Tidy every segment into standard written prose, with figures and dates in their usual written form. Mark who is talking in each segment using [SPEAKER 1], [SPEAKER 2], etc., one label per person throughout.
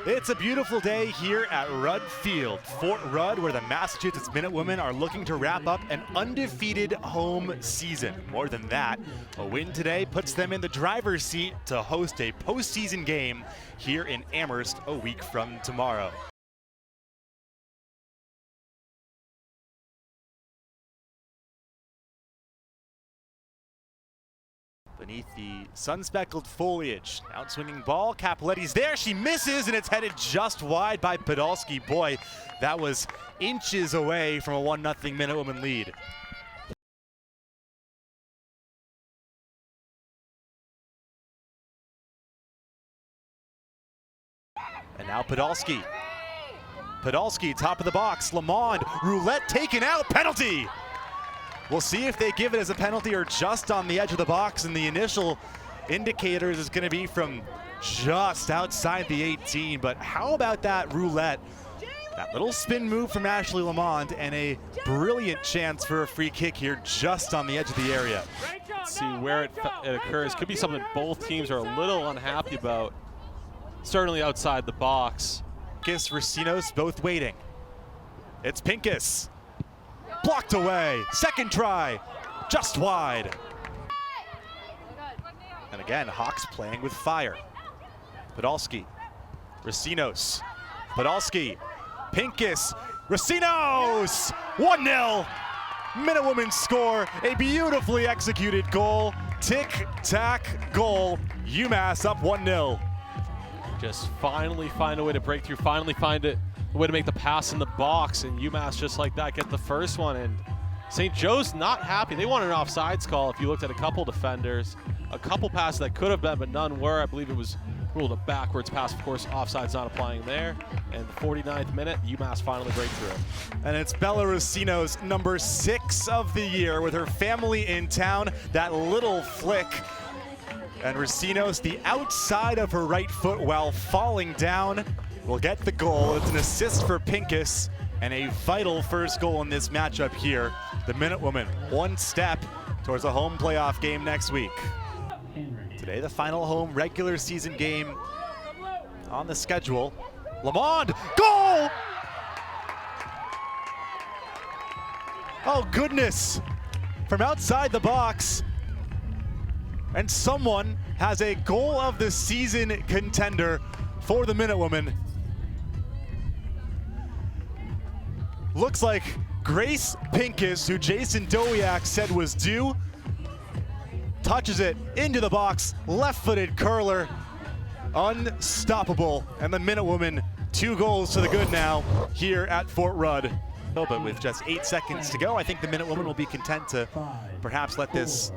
[SPEAKER 1] It's a beautiful day here at Rudd Field, Fort Rudd, where the Massachusetts Minutewomen are looking to wrap up an undefeated home season. More than that, a win today puts them in the driver's seat to host a postseason game here in Amherst a week from tomorrow. Beneath the sun-speckled foliage, outswinging ball, Capoletti's there, she misses, and it's headed just wide by Podolsky. Boy, that was inches away from a 1-0 Minutewoman lead. And now Podolsky. Podolsky, top of the box, Lamond, roulette taken out, penalty! We'll see if they give it as a penalty or just on the edge of the box, and the initial indicators is going to be from just outside the 18. But how about that roulette? That little spin move from Ashley Lamond and a brilliant chance for a free kick here just on the edge of the area.
[SPEAKER 2] Let's see where it occurs. Could be something both teams are a little unhappy about. Certainly outside the box.
[SPEAKER 1] Pincus, Racinos both waiting. It's Pincus. Blocked away, second try, just wide. And again, Hawks playing with fire. Podolsky, Racinos, Podolsky, Pincus, Racinos! 1-0, Minutewomen score, a beautifully executed goal. Tic-tac goal, UMass up 1-0.
[SPEAKER 2] Just finally find a way to break through, finally find a way to make the pass in the box, and UMass just like that get the first one. And St. Joe's not happy. They wanted an offsides call. If you looked at a couple defenders, a couple passes that could have been, but none were. I believe it was ruled a backwards pass. Of course, offsides not applying there. And the 49th minute, UMass finally break through.
[SPEAKER 1] And it's Bella Racinos, number 6 of the year, with her family in town. That little flick. And Racinos, the outside of her right foot while falling down, will get the goal. It's an assist for Pincus and a vital first goal in this matchup here. The Minutewomen one step towards a home playoff game next week. Today, the final home regular season game on the schedule. Lamond, goal! Oh goodness, from outside the box. And someone has a goal of the season contender for the Minutewomen. Looks like Grace Pincus, who Jason Dowiak said was due, touches it into the box, left-footed curler, unstoppable. And the Minutewomen 2 goals to the good now here at Fort Rudd. But with just 8 seconds to go, I think the Minutewomen will be content to perhaps let this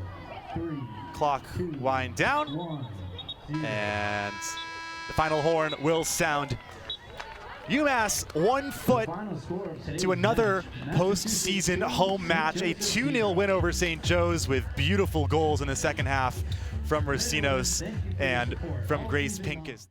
[SPEAKER 1] clock wind down, and the final horn will sound. UMass 1 foot to another postseason home match, a 2-0 win over St. Joe's with beautiful goals in the second half from Racinos and from Grace Pincus.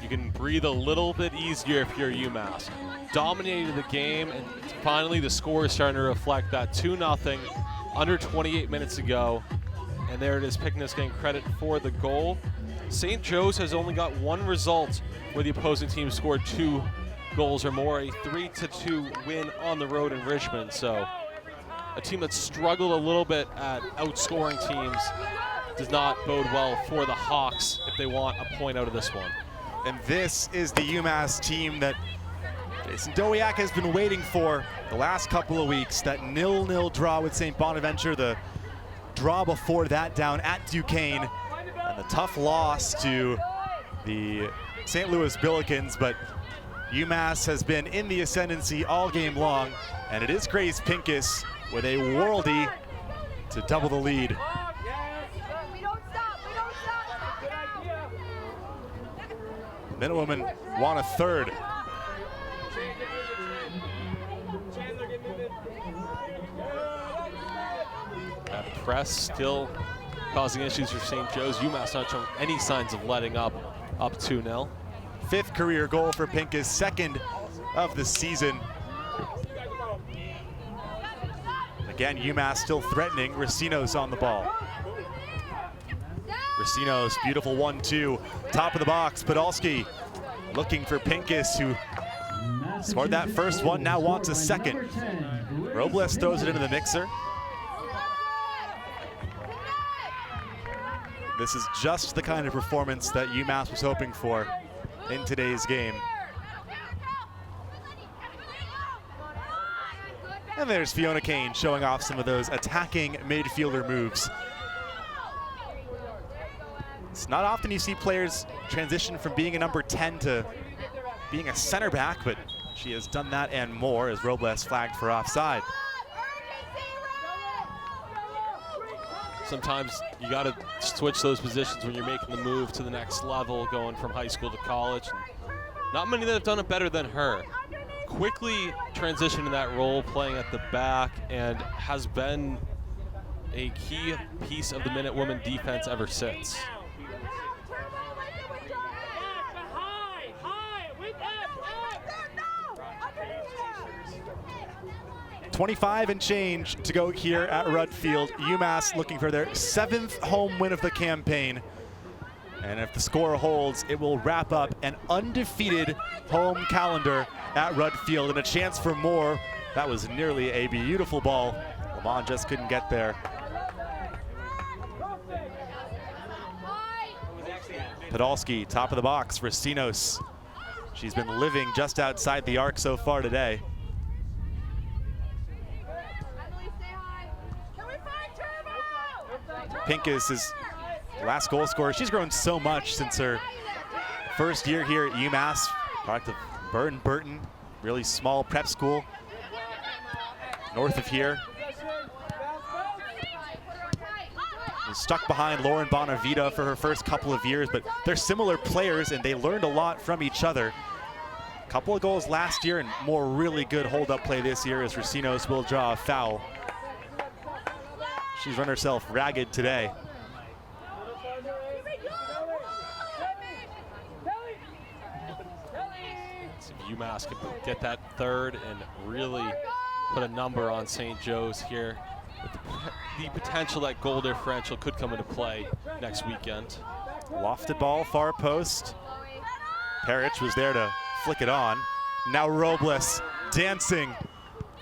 [SPEAKER 2] you can breathe a little bit easier if you're UMass. Dominated the game, and finally the score is starting to reflect that. 2-0, under 28 minutes to go. And there it is, Picniss getting credit for the goal. St. Joe's has only got one result where the opposing team scored 2 goals or more, a 3-2 win on the road in Richmond. So a team that struggled a little bit at outscoring teams does not bode well for the Hawks if they want a point out of this one.
[SPEAKER 1] And this is the UMass team that Jason Dowiak has been waiting for the last couple of weeks. That 0-0 draw with St. Bonaventure, the draw before that down at Duquesne, and the tough loss to the St. Louis Billikens. But UMass has been in the ascendancy all game long, and it is Grace Pincus with a worldie to double the lead. Minutewomen want a third.
[SPEAKER 2] That press still causing issues for St. Joe's. UMass not showing any signs of letting up 2-0.
[SPEAKER 1] 5th career goal for Pincus, 2nd of the season. Again, UMass still threatening. Racinos on the ball. Racinos, beautiful 1-2, top of the box. Podolski looking for Pincus, who scored that first one, now wants a second. Robles throws it into the mixer. This is just the kind of performance that UMass was hoping for in today's game. And there's Fiona Kane showing off some of those attacking midfielder moves. It's not often you see players transition from being a number 10 to being a center back, but she has done that and more as Robles flagged for offside.
[SPEAKER 2] Sometimes you got to switch those positions when you're making the move to the next level, going from high school to college. And not many that have done it better than her. Quickly transitioned in that role, playing at the back, and has been a key piece of the Minutewomen defense ever since.
[SPEAKER 1] 25 and change to go here at Rudd Field. UMass looking for their 7th home win of the campaign. And if the score holds, it will wrap up an undefeated home calendar at Rudd Field, and a chance for more. That was nearly a beautiful ball. Lamont just couldn't get there. Podolski, top of the box. Racinos. She's been living just outside the arc so far today. Pincus is last goal scorer. She's grown so much since her first year here at UMass. Product of Burton, really small prep school north of here. Was stuck behind Lauren Bonavita for her first couple of years, but they're similar players and they learned a lot from each other. A couple of goals last year and more really good hold-up play this year as Racinos will draw a foul. She's run herself ragged today.
[SPEAKER 2] So UMass can get that third and really put a number on St. Joe's here. With the potential that goal differential could come into play next weekend.
[SPEAKER 1] Lofted ball, far post. Parrish was there to flick it on. Now Robles dancing.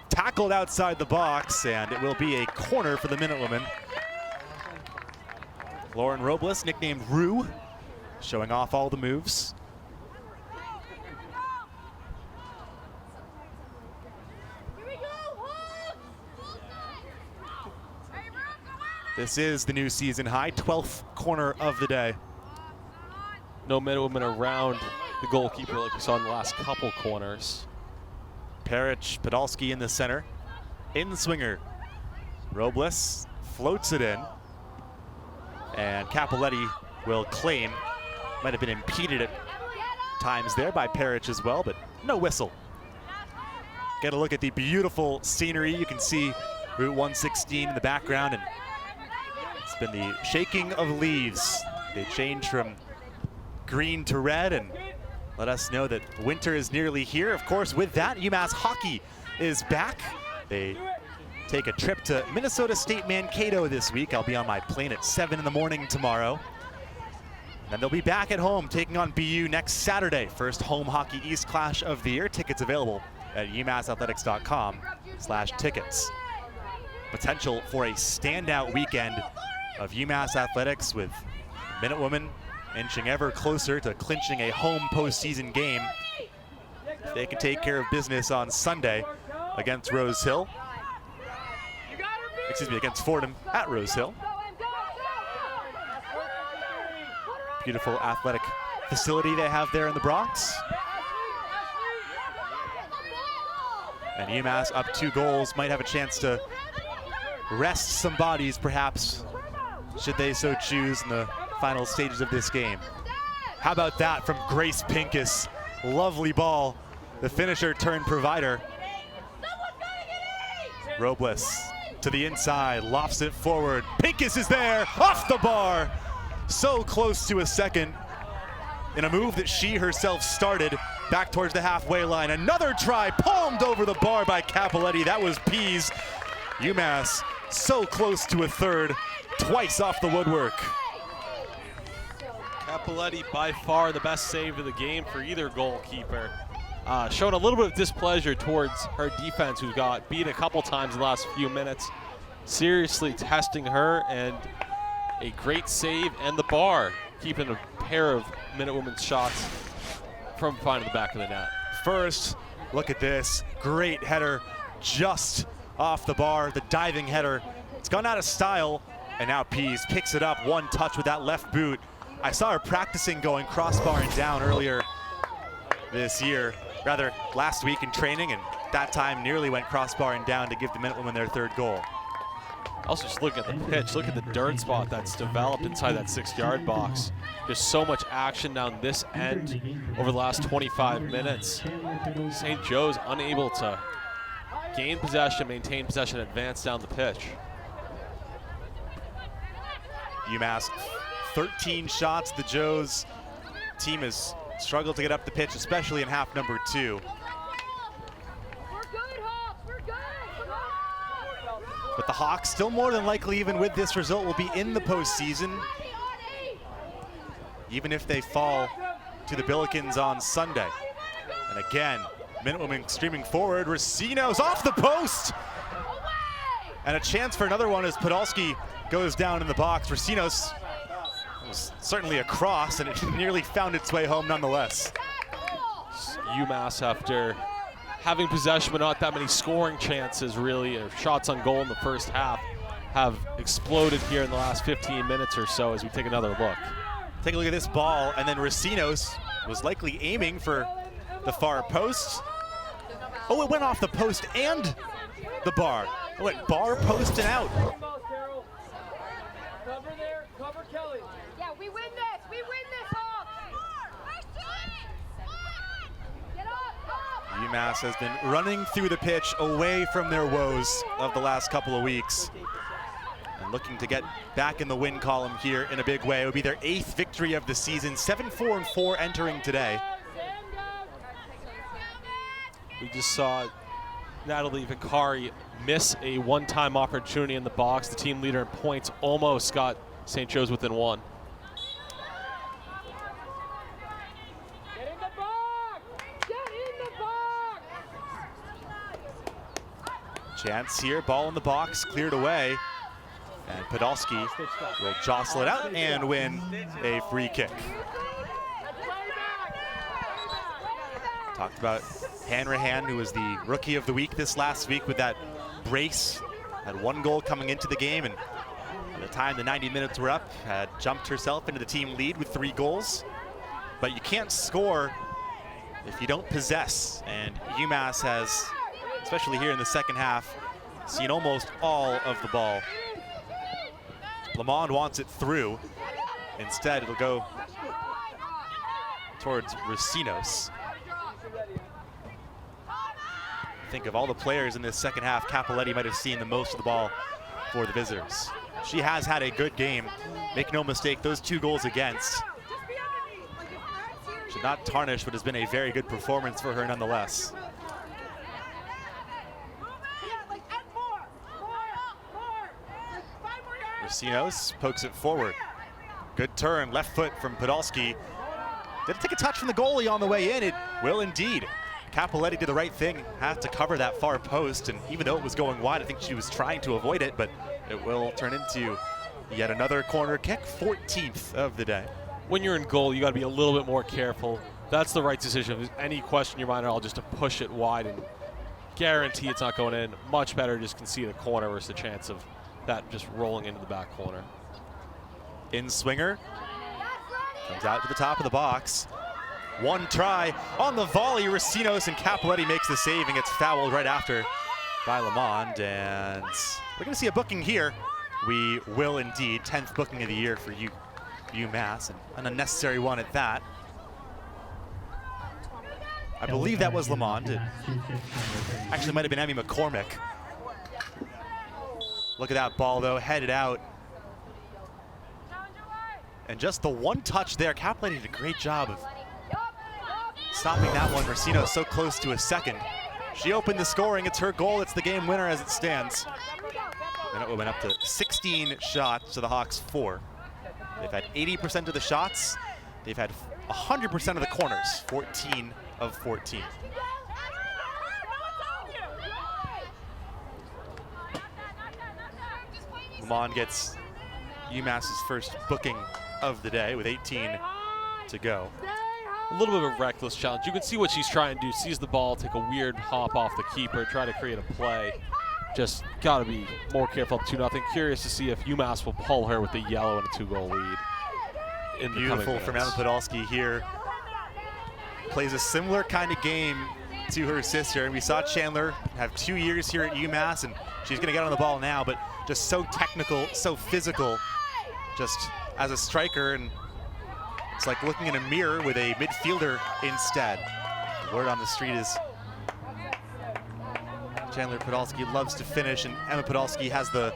[SPEAKER 1] Tackled outside the box, and it will be a corner for the Minutewomen. Lauren Robles, nicknamed Rue, showing off all the moves. This is the new season high, 12th corner of the day.
[SPEAKER 2] No Minutewomen around the goalkeeper like we saw in the last couple corners.
[SPEAKER 1] Parrish, Podolski in the center. In swinger. Robles floats it in. And Capoletti will claim. Might have been impeded at times there by Parrish as well, but no whistle. Get a look at the beautiful scenery. You can see Route 116 in the background, and it's been the shaking of leaves. They change from green to red, and let us know that winter is nearly here. Of course, with that, UMass hockey is back. They take a trip to Minnesota State Mankato this week. I'll be on my plane at 7 in the morning tomorrow. And they'll be back at home taking on BU next Saturday. First home Hockey East clash of the year. Tickets available at umassathletics.com/tickets. Potential for a standout weekend of UMass athletics, with Minutewomen inching ever closer to clinching a home postseason game. They can take care of business on Sunday against Rose Hill. Excuse me, against Fordham at Rose Hill. Beautiful athletic facility they have there in the Bronx. And UMass up 2 goals, might have a chance to rest some bodies perhaps, should they so choose in the final stages of this game. How about that from Grace Pincus? Lovely ball. The finisher turned provider. Robles to the inside, lofts it forward. Pincus is there, off the bar. So close to a second in a move that she herself started back towards the halfway line. Another try, palmed over the bar by Capoletti. That was Pease. UMass so close to a third, twice off the woodwork.
[SPEAKER 2] Capoletti by far the best save of the game for either goalkeeper. Showing a little bit of displeasure towards her defense, who got beat a couple times in the last few minutes. Seriously testing her, and a great save and the bar, keeping a pair of Minutewomen's shots from finding the back of the net.
[SPEAKER 1] First, look at this, great header just off the bar, the diving header. It's gone out of style, and now Pease picks it up, one touch with that left boot. I saw her practicing going crossbar and down earlier this year, rather last week in training, and that time nearly went crossbar and down to give the Minutewomen their 3rd goal.
[SPEAKER 2] Also, just look at the pitch, look at the dirt spot that's developed inside that 6-yard box. There's so much action down this end over the last 25 minutes. St. Joe's unable to gain possession, maintain possession, advance down the pitch.
[SPEAKER 1] UMass 13 shots. The Joes team has struggled to get up the pitch, especially in half number 2. But the Hawks, still more than likely, even with this result, will be in the postseason, even if they fall to the Billikens on Sunday. And again, Minutewomen streaming forward. Racino's off the post! And a chance for another one as Podolski goes down in the box. Racino's was certainly a cross, and it nearly found its way home nonetheless.
[SPEAKER 2] UMass, after having possession but not that many scoring chances really, or shots on goal in the first half, have exploded here in the last 15 minutes or so as we take another look.
[SPEAKER 1] Take a look at this ball, and then Racino's was likely aiming for the far post. Oh, it went off the post and the bar. It went bar, post, and out.
[SPEAKER 3] Cover there, cover Kelly. Yeah, we win this, Hawks. Get up.
[SPEAKER 1] UMass has been running through the pitch away from their woes of the last couple of weeks, and looking to get back in the win column here in a big way. It would be their 8th victory of the season, 7-4-4 entering today.
[SPEAKER 2] We just saw Natalie Vicari miss a one-time opportunity in the box. The team leader in points almost got St. Joe's within 1.
[SPEAKER 3] Get in the box! Get in the box!
[SPEAKER 1] Chance here, ball in the box, cleared away. And Podolski will jostle it out and win a free kick. Talked about Hanrahan, who was the rookie of the week this last week with that brace. Had 1 goal coming into the game, and by the time the 90 minutes were up, had jumped herself into the team lead with 3 goals. But you can't score if you don't possess, and UMass has, especially here in the second half, seen almost all of the ball. Lamond wants it through. Instead, it'll go towards Racino's. Think of all the players in this second half, Capoletti might have seen the most of the ball for the visitors. She has had a good game. Make no mistake, those 2 goals against Should not tarnish what has been a very good performance for her nonetheless. Recinos pokes it forward. Good turn, left foot from Podolski. Did it take a touch from the goalie on the way in? It will indeed. Capoletti did the right thing, had to cover that far post, and even though it was going wide, I think she was trying to avoid it, but it will turn into yet another corner kick, 14th of the day.
[SPEAKER 2] When you're in goal, you got to be a little bit more careful. That's the right decision. If there's any question in your mind at all, just to push it wide and guarantee it's not going in. Much better just concede a corner versus the chance of that just rolling into the back corner.
[SPEAKER 1] In swinger, comes out to the top of the box. One try on the volley. Recinos and Capoletti makes the save and gets fouled right after by Lamond. And we're going to see a booking here. We will indeed. 10th booking of the year for UMass, and an unnecessary one at that. I believe that was Lamond. It actually might have been Emmy McCormick. Look at that ball, though, headed out. And just the one touch there, Capoletti did a great job of stopping that one. Racino so close to a second. She opened the scoring. It's her goal. It's the game winner as it stands. And it went up to 16 shots to the Hawks 4. They've had 80% of the shots. They've had 100% of the corners, 14 of 14. Lamond gets UMass's first booking of the day with 18 to go.
[SPEAKER 2] A little bit of a reckless challenge. You can see what she's trying to do. Sees the ball, take a weird hop off the keeper, try to create a play. Just got to be more careful. 2-0. Curious to see if UMass will pull her with the yellow and a 2-goal lead.
[SPEAKER 1] Beautiful from Emma Podolski here. Plays a similar kind of game to her sister. And we saw Chandler have 2 years here at UMass, and she's going to get on the ball now, but just so technical, so physical, just as a striker. And it's like looking in a mirror with a midfielder instead. The word on the street is Chandler Podolski loves to finish, and Emma Podolski has the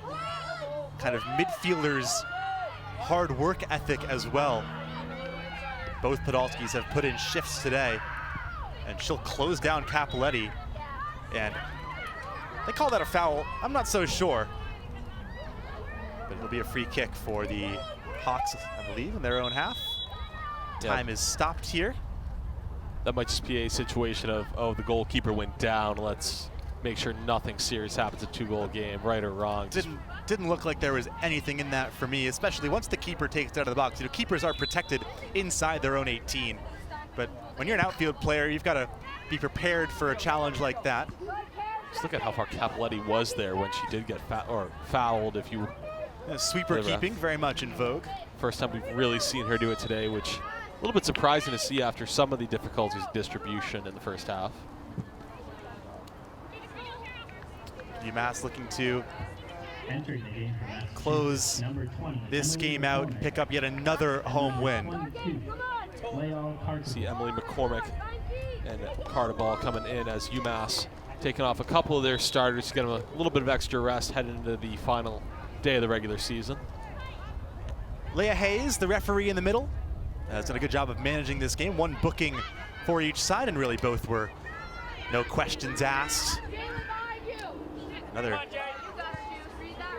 [SPEAKER 1] kind of midfielder's hard work ethic as well. Both Podolskis have put in shifts today, and she'll close down Capoletti. And they call that a foul. I'm not so sure. But it'll be a free kick for the Hawks, I believe, in their own half. Time is stopped here.
[SPEAKER 2] That might just be a situation of, oh, the goalkeeper went down. Let's make sure nothing serious happens. A 2-goal game, right or wrong.
[SPEAKER 1] Didn't look like there was anything in that for me, especially once the keeper takes it out of the box. You know, keepers are protected inside their own 18. But when you're an outfield player, you've got to be prepared for a challenge like that.
[SPEAKER 2] Just look at how far Capoletti was there when she did get fouled. If you
[SPEAKER 1] sweeper keeping, very much in vogue.
[SPEAKER 2] First time we've really seen her do it today, which a little bit surprising to see after some of the difficulties of distribution in the first half.
[SPEAKER 1] UMass looking to close this game out and pick up yet another home win.
[SPEAKER 2] See Emily McCormick and Carter Ball coming in as UMass taking off a couple of their starters to get them a little bit of extra rest heading into the final day of the regular season.
[SPEAKER 1] Leah Hayes, the referee in the middle, has done a good job of managing this game. One booking for each side, and really both were no questions asked. Another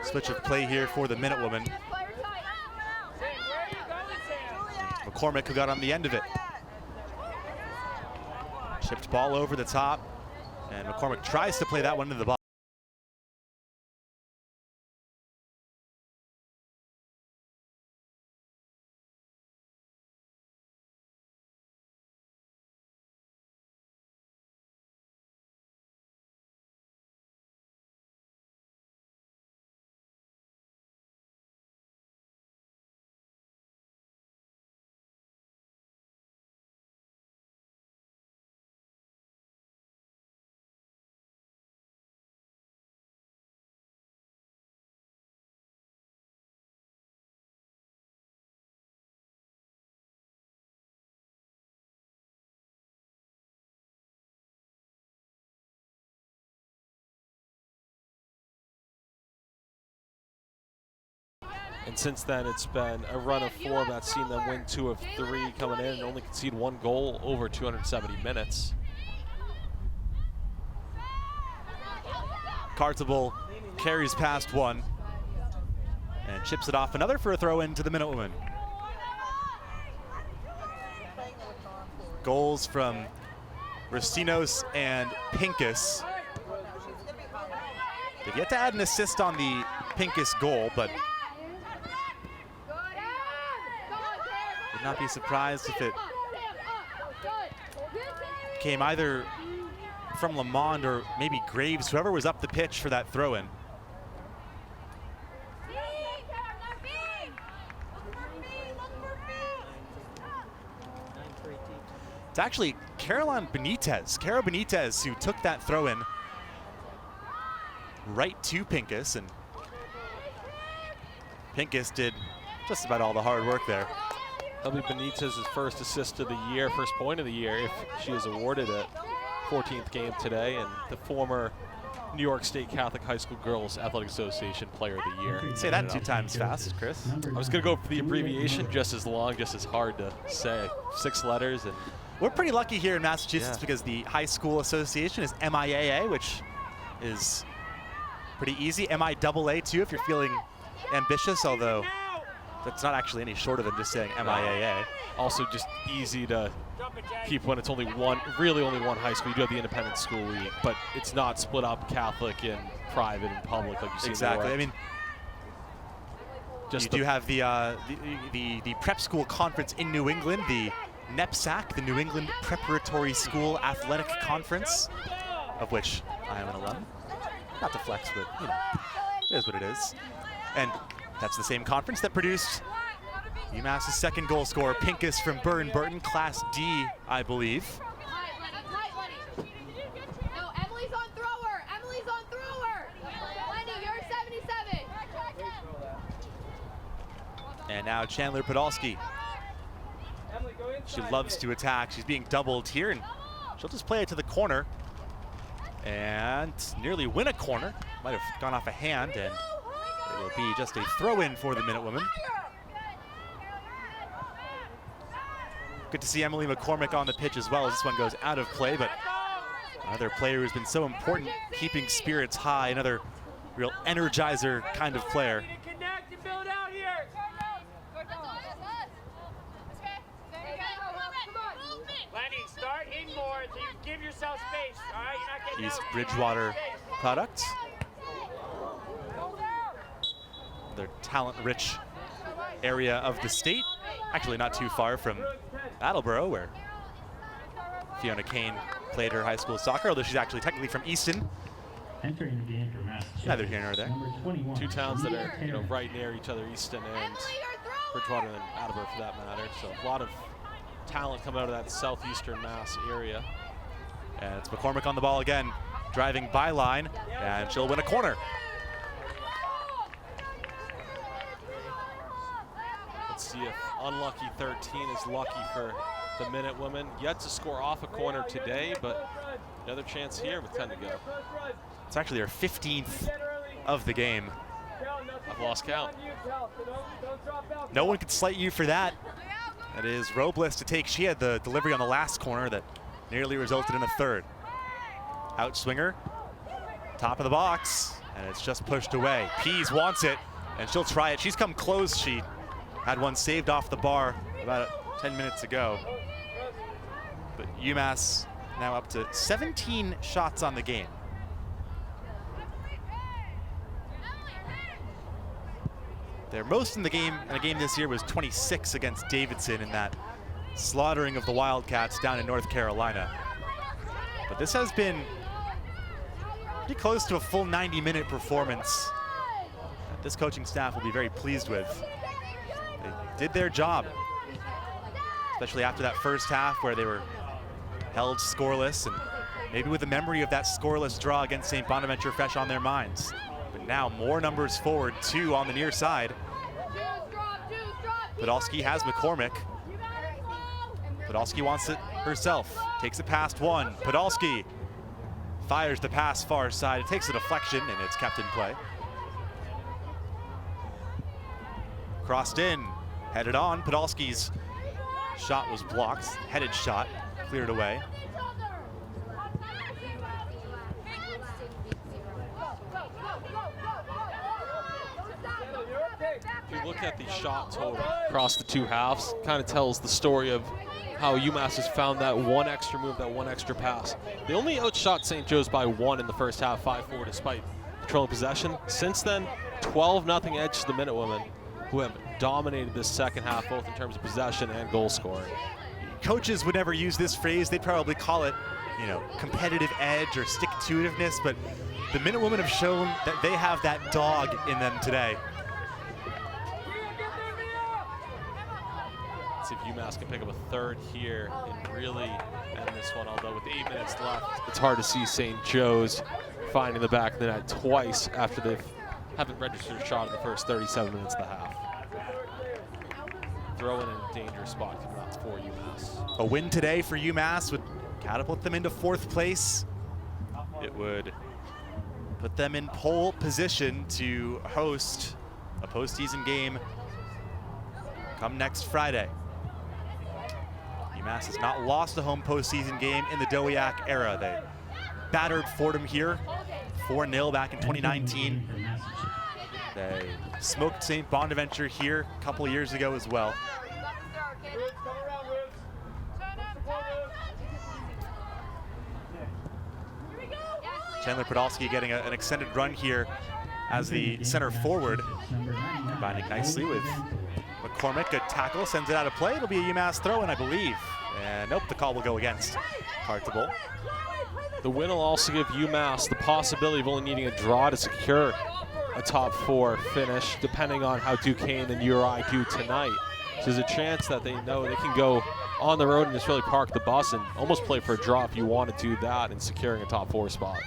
[SPEAKER 1] switch of play here for the Minutewoman. McCormick, who got on the end of it. Chipped ball over the top, and McCormick tries to play that one into the box.
[SPEAKER 2] And since then, it's been a run of form that's seen them win 2 of 3 coming in and only concede 1 goal over 270 minutes.
[SPEAKER 1] Cartable carries past one and chips it off another for a throw in to the Minutewomen. Goals from Rastinos and Pincus. They've yet to add an assist on the Pincus goal, but would not be surprised if it came either from Lamond or maybe Graves, whoever was up the pitch for that throw-in. It's actually Cara Benitez, who took that throw-in right to Pincus, and Pincus did just about all the hard work there.
[SPEAKER 2] That'll be Benitez's first assist of the year, first point of the year, if she is awarded it. 14th game today, and the former New York State Catholic High School Girls Athletic Association Player of the Year.
[SPEAKER 1] Say that 2 times fast, Chris.
[SPEAKER 2] I was going to go for the abbreviation, just as long, just as hard to say. 6 letters. And
[SPEAKER 1] we're pretty lucky here in Massachusetts because the high school association is MIAA, which is pretty easy. MIAA too, if you're feeling ambitious, although that's not actually any shorter than just saying MIAA.
[SPEAKER 2] Also just easy to keep when it's only one high school. You do have the independent school league, but it's not split up Catholic and private and public like you see
[SPEAKER 1] Exactly.
[SPEAKER 2] in New York.
[SPEAKER 1] I mean, you do have the prep school conference in New England, the NEPSAC, the New England Preparatory School Athletic Conference, of which I am an alum. Not to flex, but you know, it is what it is. And that's the same conference that produced UMass's second goal scorer, Pincus from Burton, Class D, I believe.
[SPEAKER 3] No, Emily's on thrower. Emily's on thrower. Lenny, you're 77.
[SPEAKER 1] And now Chandler Podolsky. She loves to attack. She's being doubled here, and she'll just play it to the corner and nearly win a corner. Might have gone off a hand, and it will be just a throw-in for the Minutewomen. Good to see Emily McCormick on the pitch as well as this one goes out of play, but another player who's been so important, keeping spirits high, another real energizer kind of player.
[SPEAKER 3] Connect and build out here. Lenny, start hitting more so you give yourself space. All right, you're not getting
[SPEAKER 1] East
[SPEAKER 3] out.
[SPEAKER 1] Bridgewater product. Their talent-rich area of the state. Actually not too far from Attleboro, where Fiona Kane played her high school soccer, although she's actually technically from Easton.
[SPEAKER 4] Entering the game for Massachusetts.
[SPEAKER 1] Neither here nor there.
[SPEAKER 4] Number 21.
[SPEAKER 2] 2 towns that are right near each other, Easton and Bridgewater and Attleboro for that matter. So a lot of talent coming out of that southeastern Mass area.
[SPEAKER 1] And it's McCormick on the ball again, driving byline, and she'll win a corner.
[SPEAKER 2] Let's see if unlucky 13 is lucky for the Minutewomen. Yet to score off a corner today, but another chance here with 10 to go.
[SPEAKER 1] It's actually their 15th of the game.
[SPEAKER 2] I've lost count.
[SPEAKER 1] No one could slight you for that. That is Robles to take. She had the delivery on the last corner that nearly resulted in a third. Outswinger, top of the box, and it's just pushed away. Pease wants it, and she'll try it. She's come close. She had one saved off the bar about 10 minutes ago. But UMass now up to 17 shots on the game. Their most in a game this year was 26 against Davidson in that slaughtering of the Wildcats down in North Carolina. But this has been pretty close to a full 90-minute performance that this coaching staff will be very pleased with. They did their job, especially after that first half where they were held scoreless, and maybe with the memory of that scoreless draw against St. Bonaventure fresh on their minds. But now more numbers forward, 2 on the near side. Podolsky has McCormick. Podolsky wants it herself, takes it past 1. Podolsky fires the pass far side. It takes a deflection, and it's kept in play. Crossed in, headed on. Podolski's shot was blocked. Headed shot, cleared away.
[SPEAKER 2] If you look at the shot total across the two halves, kind of tells the story of how UMass has found that one extra move, that one extra pass. They only outshot St. Joe's by 1 in the first half, 5-4, despite controlling possession. Since then, 12-0 edge to the Minutewomen, who have dominated this second half, both in terms of possession and goal scoring.
[SPEAKER 1] Coaches would never use this phrase. They'd probably call it, you know, competitive edge or stick-to-itiveness, but the Minutewomen have shown that they have that dog in them today.
[SPEAKER 2] Let's see if UMass can pick up a third here and really end this one, although with 8 minutes left, it's hard to see St. Joe's finding the back of the net twice after they haven't registered a shot in the first 37 minutes of the half. Throwing in a dangerous spot coming up for UMass.
[SPEAKER 1] A win today for UMass would catapult them into 4th place. It would put them in pole position to host a postseason game come next Friday. UMass has not lost a home postseason game in the Dowiak era. They battered Fordham here 4-0 back in 2019. They smoked St. Bonaventure here a couple of years ago as well. Chandler Podolski getting an extended run here as the center forward, combining nicely with McCormick. Good tackle, sends it out of play. It'll be a UMass throw-in, I believe. And nope, the call will go against Cartable.
[SPEAKER 2] The win will also give UMass the possibility of only needing a draw to secure a top 4 finish, depending on how Duquesne and URI do tonight. So there's a chance that they know they can go on the road and just really park the bus and almost play for a draw if you want to do that and securing a top 4 spot.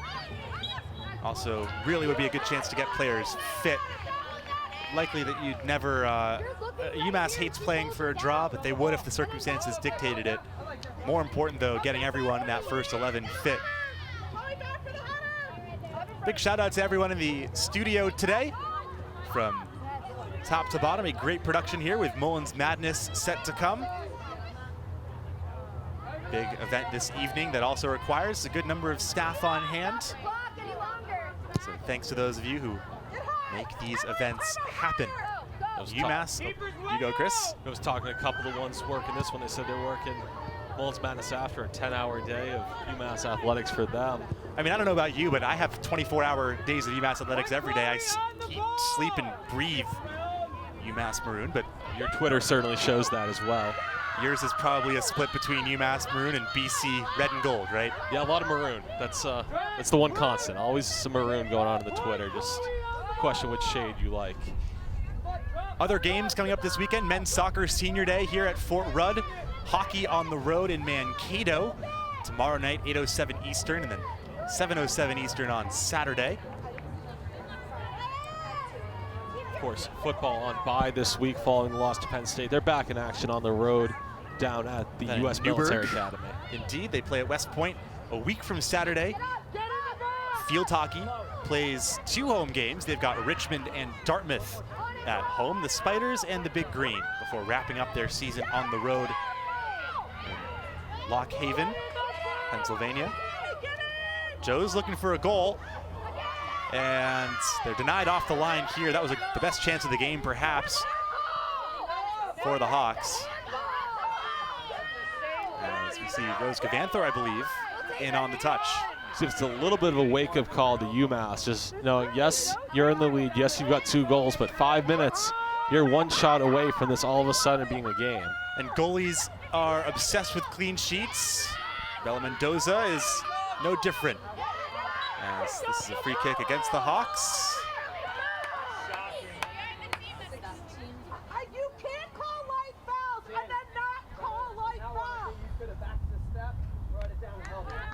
[SPEAKER 1] Also, really would be a good chance to get players fit. Likely that you'd never, UMass hates playing for a draw, but they would if the circumstances dictated it. More important though, getting everyone in that first 11 fit. Big shout out to everyone in the studio today. From top to bottom, a great production here with Mullins Madness set to come. Big event this evening that also requires a good number of staff on hand. So thanks to those of you who make these events happen. UMass, you go, Chris.
[SPEAKER 2] I was talking to a couple of the ones working this one. They said they're working Mullins Madness after a 10-hour day of UMass athletics for them.
[SPEAKER 1] I mean, I don't know about you, but I have 24-hour days of UMass athletics every day. I eat, sleep, and breathe UMass Maroon, but
[SPEAKER 2] your Twitter certainly shows that as well.
[SPEAKER 1] Yours is probably a split between UMass Maroon and BC Red and Gold, right?
[SPEAKER 2] Yeah, a lot of maroon. That's the one constant. Always some maroon going on in the Twitter. Just question which shade you like.
[SPEAKER 1] Other games coming up this weekend. Men's soccer senior day here at Fort Rudd. Hockey on the road in Mankato tomorrow night, 8:07 Eastern, and then 7:07 Eastern on Saturday.
[SPEAKER 2] Of course, football on bye this week following the loss to Penn State. They're back in action on the road down at the U.S. Military Academy.
[SPEAKER 1] Indeed, they play at West Point a week from Saturday. Field hockey plays 2 home games. They've got Richmond and Dartmouth at home, the Spiders and the Big Green, before wrapping up their season on the road in Lock Haven, Pennsylvania. Joe's looking for a goal, and they're denied off the line here. That was the best chance of the game, perhaps, for the Hawks. As we see Rose Gavanthor, I believe, in on the touch.
[SPEAKER 2] So it's a little bit of a wake-up call to UMass, just knowing, yes, you're in the lead, yes, you've got 2 goals, but 5 minutes, you're 1 shot away from this all of a sudden being a game.
[SPEAKER 1] And goalies are obsessed with clean sheets. Bella Mendoza is no different, as this is a free kick against the Hawks.
[SPEAKER 3] You can't call light fouls and then not call light fouls.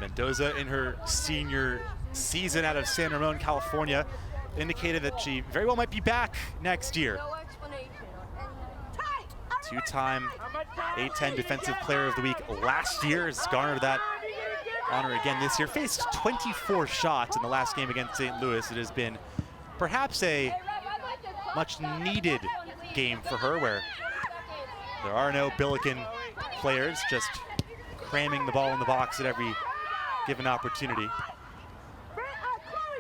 [SPEAKER 1] Mendoza, in her senior season out of San Ramon, California, indicated that she very well might be back next year. 2-time A10 Defensive Player of the Week last year, has garnered that honor again this year. Faced 24 shots in the last game against St. Louis. It has been perhaps a much needed game for her where there are no Billiken players, just cramming the ball in the box at every given opportunity.
[SPEAKER 3] Chloe,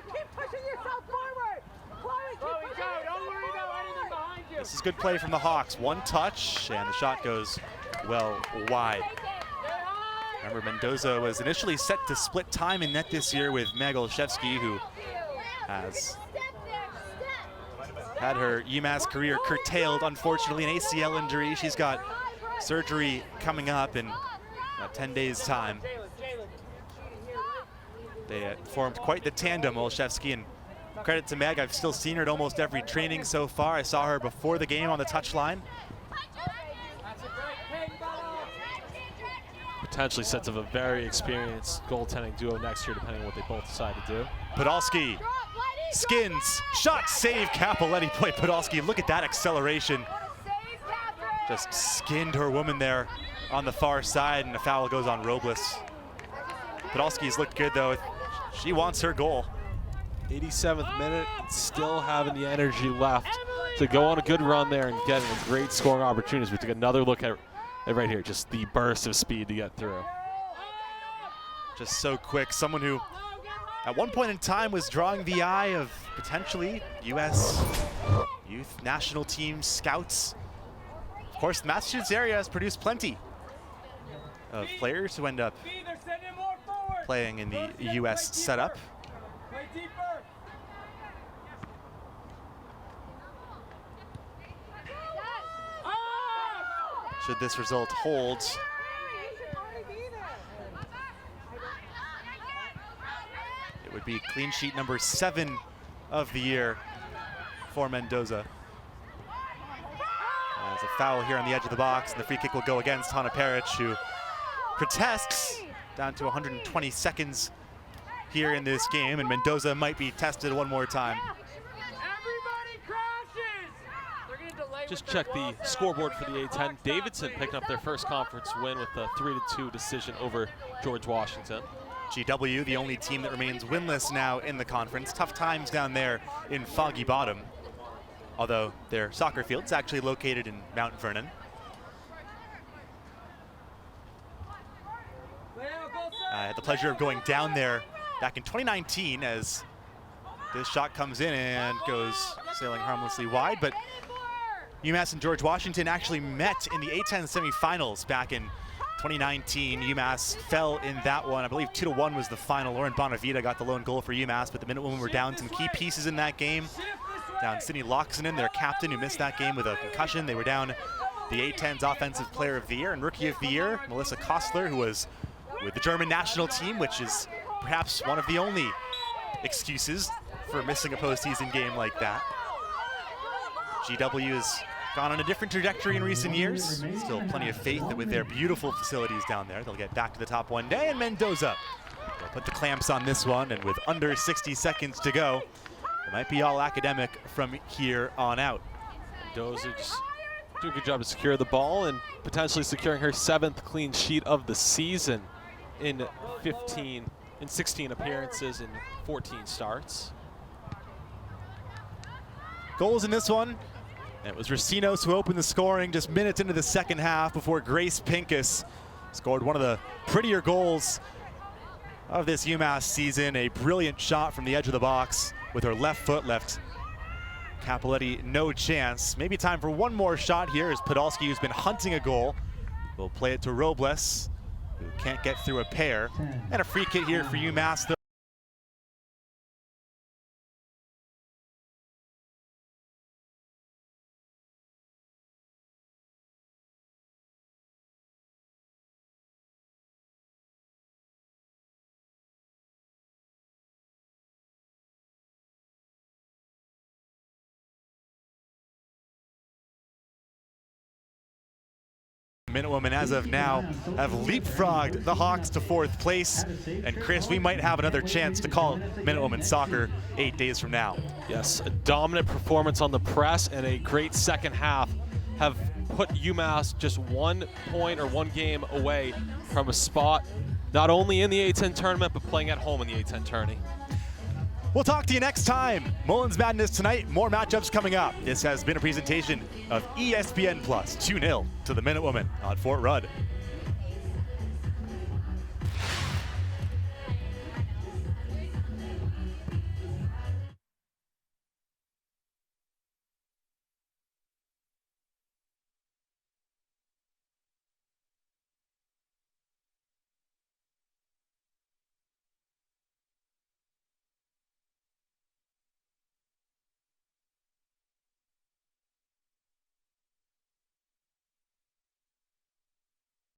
[SPEAKER 3] keep pushing yourself forward. Chloe, keep pushing yourself don't worry about anything behind you.
[SPEAKER 1] This is good play from the Hawks. One touch, and the shot goes well wide. Remember, Mendoza was initially set to split time in net this year with Meg Olszewski, who has had her UMass career curtailed, unfortunately, an ACL injury. She's got surgery coming up in about 10 days' time. They formed quite the tandem, Olszewski, and credit to Meg. I've still seen her at almost every training so far. I saw her before the game on the touchline.
[SPEAKER 2] Potentially sets of a very experienced goaltending duo next year, depending on what they both decide to do.
[SPEAKER 1] Podolski skins, shot save, Capoletti. Boy, Podolski, look at that acceleration. Just skinned her woman there on the far side, and a foul goes on Robles. Podolski's looked good though. She wants her goal.
[SPEAKER 2] 87th minute, and still having the energy left to go on a good run there and get a great scoring opportunities. We took another look at right here, just the burst of speed to get through.
[SPEAKER 1] Just so quick. Someone who at one point in time was drawing the eye of potentially U.S. youth national team scouts. Of course, the Massachusetts area has produced plenty of players who end up playing in the U.S. setup. Should this result hold, it would be clean sheet number 7 of the year for Mendoza. There's a foul here on the edge of the box, and the free kick will go against Hannah Peric, who protests down to 120 seconds here in this game, and Mendoza might be tested one more time.
[SPEAKER 2] Just check the scoreboard for the A10. Davidson picking up their first conference win with a 3-2 decision over George Washington.
[SPEAKER 1] GW, the only team that remains winless now in the conference. Tough times down there in Foggy Bottom, although their soccer field's actually located in Mount Vernon. I had the pleasure of going down there back in 2019 as this shot comes in and goes sailing harmlessly wide, but UMass and George Washington actually met in the A10 semifinals back in 2019. UMass fell in that one. I believe 2-1 was the final. Lauren Bonavita got the lone goal for UMass, but the Minutewomen were down some key pieces in that game. Down Sydney Loxonen, their captain, who missed that game with a concussion. They were down the A10's Offensive Player of the Year and Rookie of the Year, Melissa Kostler, who was with the German national team, which is perhaps one of the only excuses for missing a postseason game like that. GW has gone on a different trajectory in recent years. Still plenty of faith that with their beautiful facilities down there, they'll get back to the top one day. And Mendoza, they'll put the clamps on this one, and with under 60 seconds to go, it might be all academic from here on out.
[SPEAKER 2] Mendoza just doing a good job to secure the ball and potentially securing her 7th clean sheet of the season in 16 appearances and 14 starts.
[SPEAKER 1] Goals in this one. It was Racinos who opened the scoring just minutes into the second half before Grace Pincus scored one of the prettier goals of this UMass season. A brilliant shot from the edge of the box with her left foot, left Capoletti no chance. Maybe time for one more shot here as Podolski, who's been hunting a goal, will play it to Robles, who can't get through a pair. And a free kick here for UMass, though. Minutewomen, as of now, have leapfrogged the Hawks to 4th place. And Chris, we might have another chance to call Minutewomen soccer 8 days from now.
[SPEAKER 2] Yes, a dominant performance on the press and a great second half have put UMass just 1 point or 1 game away from a spot not only in the A10 tournament, but playing at home in the A10 tourney.
[SPEAKER 1] We'll talk to you next time. Mullins Madness tonight, more matchups coming up. This has been a presentation of ESPN Plus. 2-0 to the Minutewomen on Fort Rudd.